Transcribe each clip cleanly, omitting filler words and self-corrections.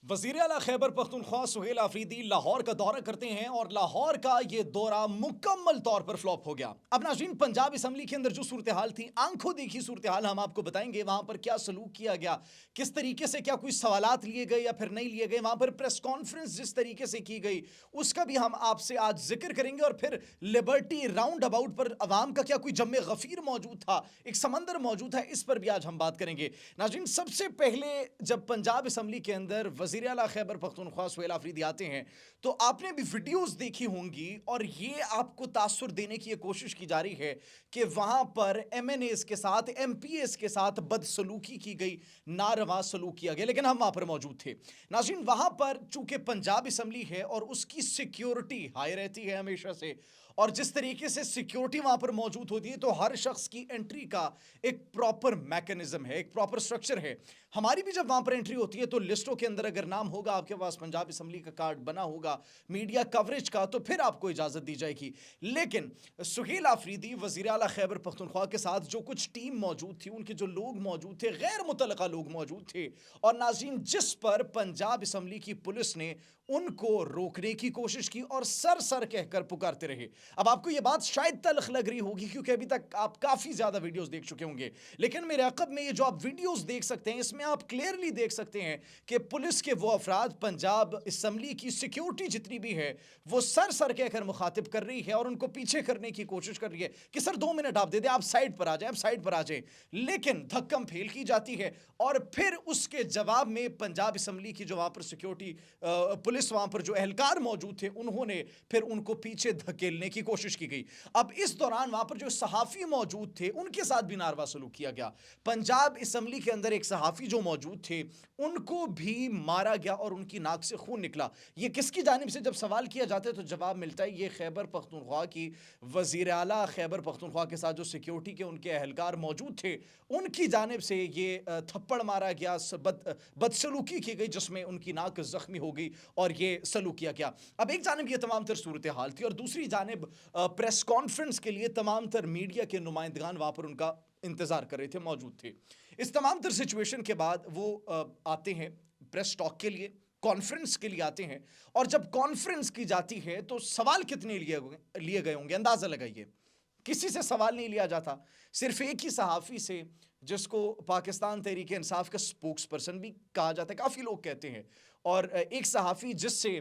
वज़ीर आला खैबर पख्तूनख्वा सुहेल आफरीदी लाहौर का दौरा करते हैं और लाहौर का ये दौरा मुकम्मल तौर पर फ्लॉप हो गया। अब नाज़रीन, पंजाब असम्बली के अंदर जो सूरत हाल थी, आंखों देखी सूरत हाल हम आपको बताएंगे। वहां पर क्या सलूक किया गया, किस तरीके से, क्या कोई सवालात लिए गए या फिर नहीं लिए गए, वहां पर प्रेस कॉन्फ्रेंस जिस तरीके से की गई उसका भी हम आपसे आज जिक्र करेंगे। और फिर लिबर्टी राउंड अबाउट पर अवाम का क्या कोई जम्मे गफीर मौजूद था, एक समंदर मौजूद है, इस पर भी आज हम बात करेंगे। नाज़रीन, सबसे पहले जब पंजाब असम्बली के अंदर वज़ीर आला खैबर पख्तूनख्वा सुहेल आफरीदी आते हैं तो आपने भी वीडियोस देखी होंगी और ये आपको तासुर देने की कोशिश की जा रही है कि वहां पर एमएनएस के साथ, एमपीएस के साथ बदसलूकी की गई, नारवा सलूक किया गया, लेकिन हम वहां पर मौजूद थे। नाज़रीन, वहां पर चूंकि पंजाब असम्बली है और उसकी सिक्योरिटी हाई रहती है हमेशा से, और जिस तरीके से सिक्योरिटी वहां पर मौजूद होती है तो हर शख्स की एंट्री का एक प्रॉपर मैकेनिज्म है, एक प्रॉपर स्ट्रक्चर है। हमारी भी जब वहां पर एंट्री होती है तो लिस्टों के अंदर अगर नाम होगा, आपके पास पंजाब असम्बली का कार्ड बना होगा मीडिया कवरेज का, तो फिर आपको इजाजत दी जाएगी। लेकिन सुहेल आफरीदी वज़ीर आला खैबर पख्तूनख्वा के साथ जो कुछ टीम मौजूद थी, उनके जो लोग मौजूद थे, गैर मुतल्लका लोग मौजूद थे, और नाज़रीन जिस पर पंजाब असम्बली की पुलिस ने उनको रोकने की कोशिश की और सर सर कहकर पुकारते रहे। अब आपको यह बात शायद तल्ख लग रही होगी क्योंकि अभी तक आप काफी ज्यादा वीडियोस देख चुके होंगे, लेकिन मेरे अकब में ये जो आप वीडियोस देख सकते हैं इसमें आप क्लियरली देख सकते हैं कि पुलिस के वो अफराद पंजाब असम्बली की सिक्योरिटी जितनी भी है वो सर सर कहकर मुखातिब कर रही है और उनको पीछे करने की कोशिश कर रही है कि सर 2 मिनट आप दे दें, आप साइड पर आ जाए, आप साइड पर आ जाए। लेकिन धक्कम फेल की जाती है और फिर उसके जवाब में पंजाब असम्बली की जो वहां पर सिक्योरिटी पुलिस, वहां पर जो एहलकार मौजूद थे, उन्होंने फिर उनको पीछे धकेलने की कोशिश की गई। अब इस दौरान वहां पर जो सहाफी मौजूद थे उनके साथ भी नारवा सलूक किया गया। पंजाब असम्बली के अंदर एक सहाफी जो मौजूद थे उनको भी मारा गया और उनकी नाक से खून निकला। ये किसकी जानिब से जब सवाल किया जाता है तो जवाब मिलता है ये खैबर पख्तूनख्वा की वजीर आला खैबर पख्तूनख्वा के साथ जो सिक्योरिटी के उनके एहलकार मौजूद थे उनकी जानिब से ये थप्पड़ मारा गया, बदसलूकी की गई जिसमें उनकी नाक जख्मी हो गई और ये सलूक किया गया। अब एक जानिब ये तमाम तर सूरत हाल थी और दूसरी जानिब प्रेस कॉन्फ्रेंस के लिए तमाम तर मीडिया के नुमाइंदगान वहां पर उनका इंतजार कर रहे थे, मौजूद थे। इस तमाम तर सिचुएशन के बाद वो आते हैं प्रेस टॉक के लिए, कॉन्फ्रेंस के लिए आते हैं, और जब कॉन्फ्रेंस की जाती है तो सवाल कितने लिए गए होंगे अंदाजा लगाइए। किसी से सवाल नहीं लिया जाता, सिर्फ एक ही सहाफ़ी से, जिसको पाकिस्तान तहरीक इंसाफ का स्पोक्स पर्सन भी कहा जाता है, काफ़ी लोग कहते हैं, और एक सहाफ़ी जिससे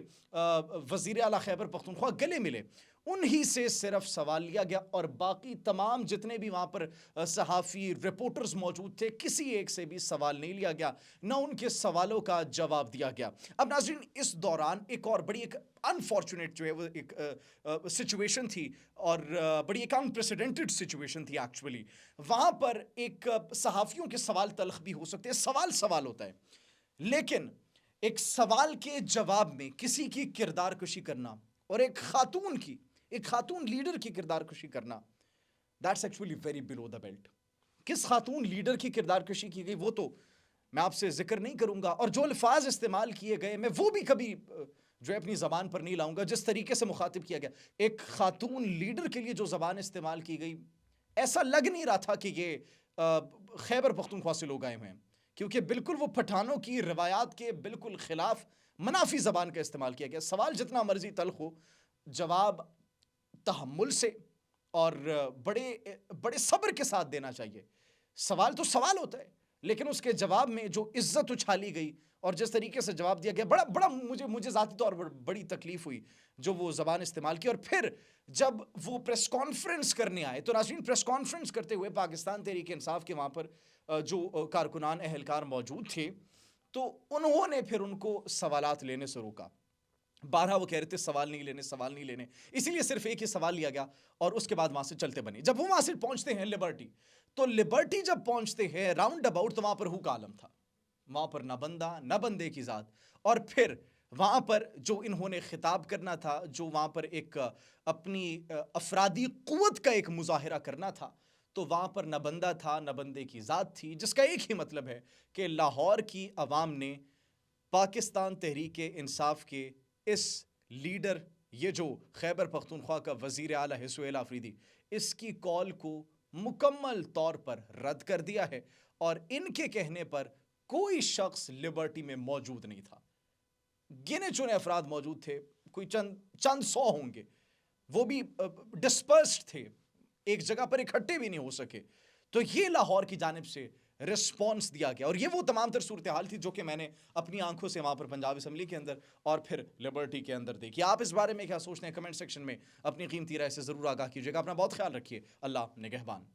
वज़ीर आला खैबर पख्तूनख्वा गले मिले, उन्हीं से सिर्फ सवाल लिया गया और बाकी तमाम जितने भी वहाँ पर सहाफ़ी रिपोर्टर्स मौजूद थे किसी एक से भी सवाल नहीं लिया गया, ना उनके सवालों का जवाब दिया गया। अब नाज़रीन, इस दौरान एक और बड़ी एक अनफॉर्चुनेट जो है वो एक सिचुएशन थी और बड़ी एक अनप्रेसिडेंटेड सिचुएशन थी एक्चुअली। वहाँ पर एक सहाफ़ियों के सवाल तल्ख भी हो सकते हैं, सवाल सवाल होता है, लेकिन एक सवाल के जवाब में किसी की किरदार कशी करना और एक खातून लीडर की किरदार कशी करना, that's actually very below the belt. किस खातून लीडर की किरदार कशी की गई वो तो मैं आपसे जिक्र नहीं करूंगा, और जो अल्फाज इस्तेमाल किए गए मैं वो भी कभी जो है अपनी जबान पर नहीं लाऊंगा। जिस तरीके से मुखातिब किया गया एक खातून लीडर के लिए, जो जबान इस्तेमाल की गई, ऐसा लग नहीं रहा था कि ये खैबर पख्तूनख्वा से लोग आए हुए हैं, क्योंकि बिल्कुल वो पठानों की रवायात के बिल्कुल खिलाफ मनाफी जबान का इस्तेमाल किया गया। सवाल जितना मर्जी तल्ख हो, जवाब तहम्मुल से और बड़े बड़े सब्र के साथ देना चाहिए। सवाल तो सवाल होता है, लेकिन उसके जवाब में जो इज्जत उछाली गई और जिस तरीके से जवाब दिया गया, बड़ा बड़ा मुझे ज़ाती तौर पर बड़ी तकलीफ हुई जो वो ज़बान इस्तेमाल की। और फिर जब वो प्रेस कॉन्फ्रेंस करने आए तो नाज़रीन, प्रेस कॉन्फ्रेंस करते हुए पाकिस्तान तहरीक इंसाफ के वहाँ पर जो कारकुनान एहलकार मौजूद थे, तो उन्होंने फिर उनको सवालात लेने से रोका। 12 वो कह रहे थे सवाल नहीं लेने, सवाल नहीं लेने, इसीलिए सिर्फ एक ही सवाल लिया गया और उसके बाद वहां से चलते बने। जब वो वहां से पहुंचते हैं लिबर्टी, तो लिबर्टी जब पहुंचते हैं राउंड अबाउट, तो वहां पर हुक आलम था, वहां पर ना बंदा ना बंदे की जात। और फिर वहां पर जो इन्होंने खिताब करना था, जो वहां पर एक अपनी अफरादी कुव्वत का एक मुजाहिरा करना था, तो वहां पर न बंदा था न बंदे की जात थी, जिसका एक ही मतलब है कि लाहौर की अवाम ने पाकिस्तान तहरीक इंसाफ के इस लीडर, ये जो खैबर पख्तूनख्वा का वजीर आला है सुहेल आफरीदी, इसकी कॉल को मुकम्मल तौर पर रद्द कर दिया है और इनके कहने पर कोई शख्स लिबर्टी में मौजूद नहीं था। गिने चुने अफराद मौजूद थे, कोई चंद चंद सौ होंगे, वो भी डिस्पर्स्ड थे, एक जगह पर इकट्ठे भी नहीं हो सके। तो ये लाहौर की जानिब से रिस्पॉन्स दिया गया और ये वो तमाम तर सूरत हाल थी जो कि मैंने अपनी आंखों से वहां पर पंजाब असम्बली के अंदर और फिर लिबर्टी के अंदर देखी। आप इस बारे में क्या सोचते हैं? कमेंट सेक्शन में अपनी कीमती राय से जरूर आगाह कीजिएगा। अपना बहुत ख्याल रखिए। अल्लाह निगहबान।